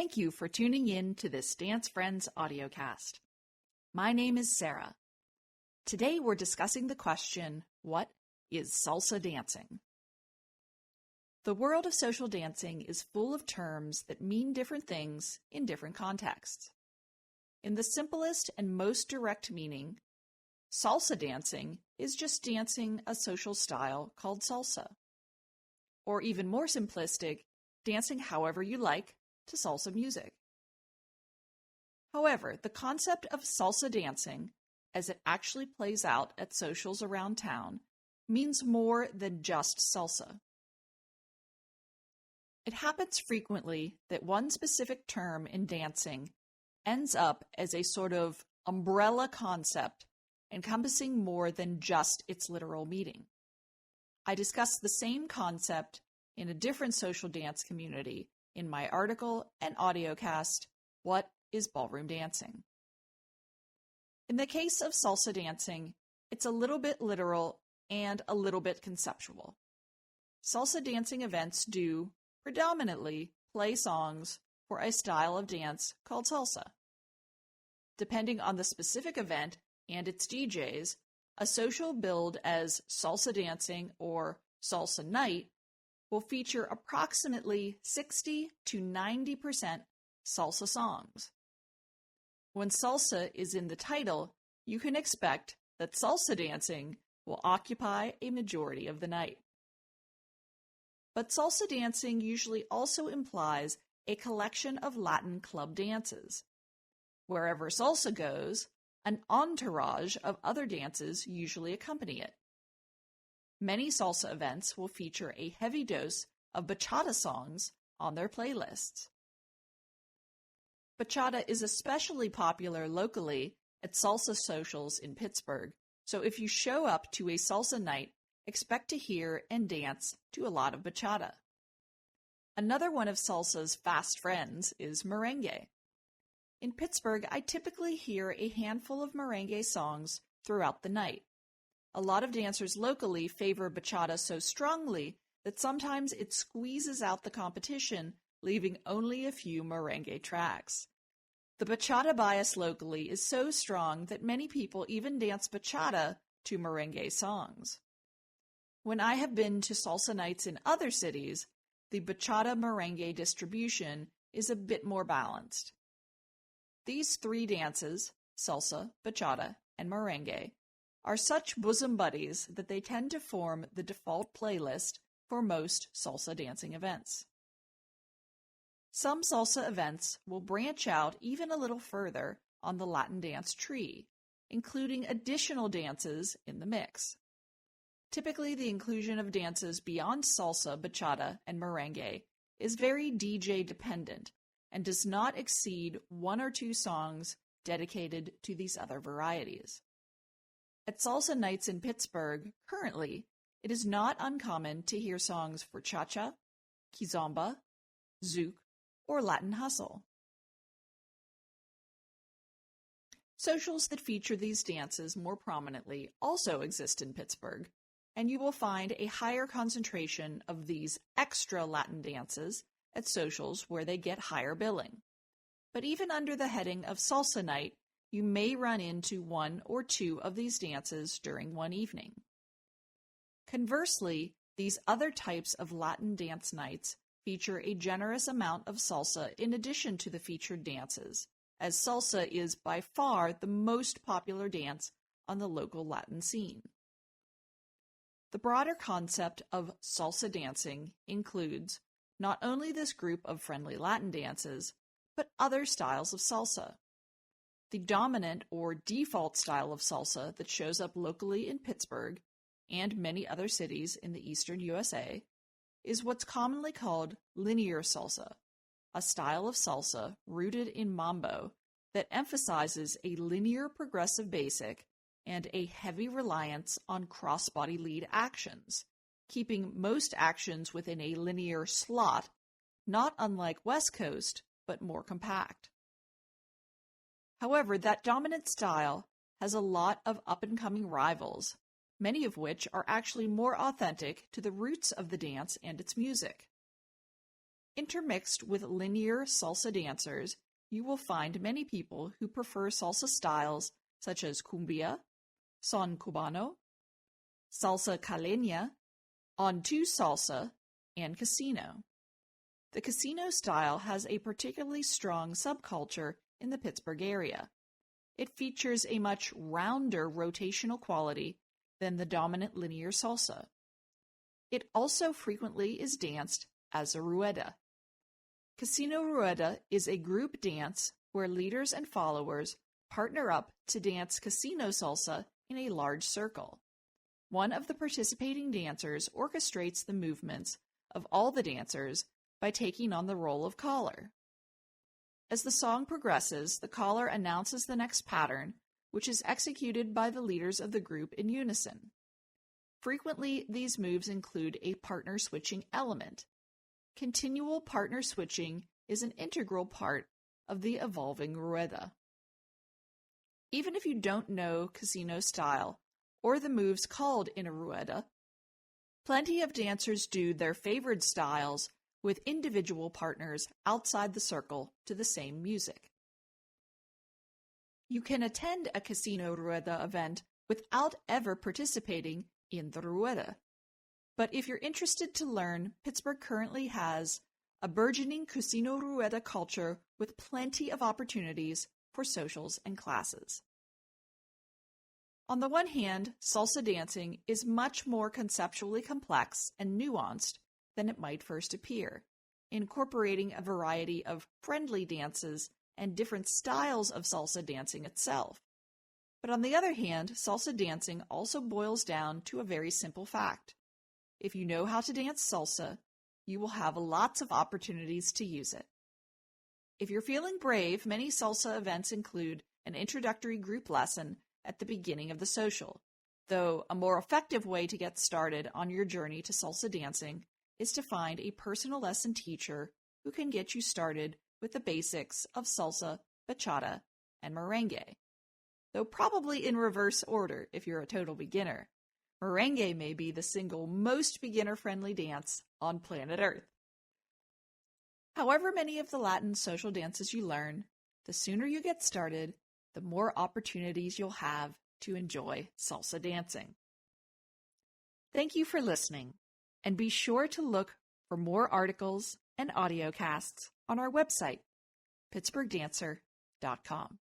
Thank you for tuning in to this Dance Friends audiocast. My name is Sarah. Today we're discussing the question, what is salsa dancing? The world of social dancing is full of terms that mean different things in different contexts. In the simplest and most direct meaning, salsa dancing is just dancing a social style called salsa. Or even more simplistic, dancing however you like to salsa music. However, the concept of salsa dancing, as it actually plays out at socials around town, means more than just salsa. It happens frequently that one specific term in dancing ends up as a sort of umbrella concept encompassing more than just its literal meaning. I discussed the same concept in a different social dance community in my article and audiocast, What is Ballroom Dancing? In the case of salsa dancing, it's a little bit literal and a little bit conceptual. Salsa dancing events do predominantly play songs for a style of dance called salsa. Depending on the specific event and its DJs, a social billed as salsa dancing or salsa night will feature approximately 60 to 90% salsa songs. When salsa is in the title, you can expect that salsa dancing will occupy a majority of the night. But salsa dancing usually also implies a collection of Latin club dances. Wherever salsa goes, an entourage of other dances usually accompany it. Many salsa events will feature a heavy dose of bachata songs on their playlists. Bachata is especially popular locally at salsa socials in Pittsburgh, so if you show up to a salsa night, expect to hear and dance to a lot of bachata. Another one of salsa's fast friends is merengue. In Pittsburgh, I typically hear a handful of merengue songs throughout the night. A lot of dancers locally favor bachata so strongly that sometimes it squeezes out the competition, leaving only a few merengue tracks. The bachata bias locally is so strong that many people even dance bachata to merengue songs. When I have been to salsa nights in other cities, the bachata merengue distribution is a bit more balanced. These three dances, salsa, bachata, and merengue, are such bosom buddies that they tend to form the default playlist for most salsa dancing events. Some salsa events will branch out even a little further on the Latin dance tree, including additional dances in the mix. Typically, the inclusion of dances beyond salsa, bachata, and merengue is very DJ dependent and does not exceed one or two songs dedicated to these other varieties. At salsa nights in Pittsburgh, currently, it is not uncommon to hear songs for cha-cha, kizomba, zouk, or Latin hustle. Socials that feature these dances more prominently also exist in Pittsburgh, and you will find a higher concentration of these extra Latin dances at socials where they get higher billing. But even under the heading of salsa night, you may run into one or two of these dances during one evening. Conversely, these other types of Latin dance nights feature a generous amount of salsa in addition to the featured dances, as salsa is by far the most popular dance on the local Latin scene. The broader concept of salsa dancing includes not only this group of friendly Latin dances, but other styles of salsa. The dominant or default style of salsa that shows up locally in Pittsburgh and many other cities in the eastern USA is what's commonly called linear salsa, a style of salsa rooted in mambo that emphasizes a linear progressive basic and a heavy reliance on cross-body lead actions, keeping most actions within a linear slot, not unlike West Coast, but more compact. However, that dominant style has a lot of up-and-coming rivals, many of which are actually more authentic to the roots of the dance and its music. Intermixed with linear salsa dancers, you will find many people who prefer salsa styles such as cumbia, son cubano, salsa caleña, on-two salsa, and casino. The casino style has a particularly strong subculture in the Pittsburgh area. It features a much rounder rotational quality than the dominant linear salsa. It also frequently is danced as a rueda. Casino rueda is a group dance where leaders and followers partner up to dance casino salsa in a large circle. One of the participating dancers orchestrates the movements of all the dancers by taking on the role of caller. As the song progresses, the caller announces the next pattern, which is executed by the leaders of the group in unison. Frequently, these moves include a partner switching element. Continual partner switching is an integral part of the evolving rueda. Even if you don't know casino style or the moves called in a rueda, plenty of dancers do their favored styles with individual partners outside the circle to the same music. You can attend a casino rueda event without ever participating in the rueda. But if you're interested to learn, Pittsburgh currently has a burgeoning casino rueda culture with plenty of opportunities for socials and classes. On the one hand, salsa dancing is much more conceptually complex and nuanced than it might first appear, incorporating a variety of friendly dances and different styles of salsa dancing itself. But on the other hand, salsa dancing also boils down to a very simple fact. If you know how to dance salsa, you will have lots of opportunities to use it. If you're feeling brave, many salsa events include an introductory group lesson at the beginning of the social, though a more effective way to get started on your journey to salsa dancing is to find a personal lesson teacher who can get you started with the basics of salsa, bachata, and merengue, though probably in reverse order if you're a total beginner. Merengue may be the single most beginner-friendly dance on planet Earth. However many of the Latin social dances you learn, the sooner you get started, the more opportunities you'll have to enjoy salsa dancing. Thank you for listening, and be sure to look for more articles and audiocasts on our website, pittsburghdancer.com.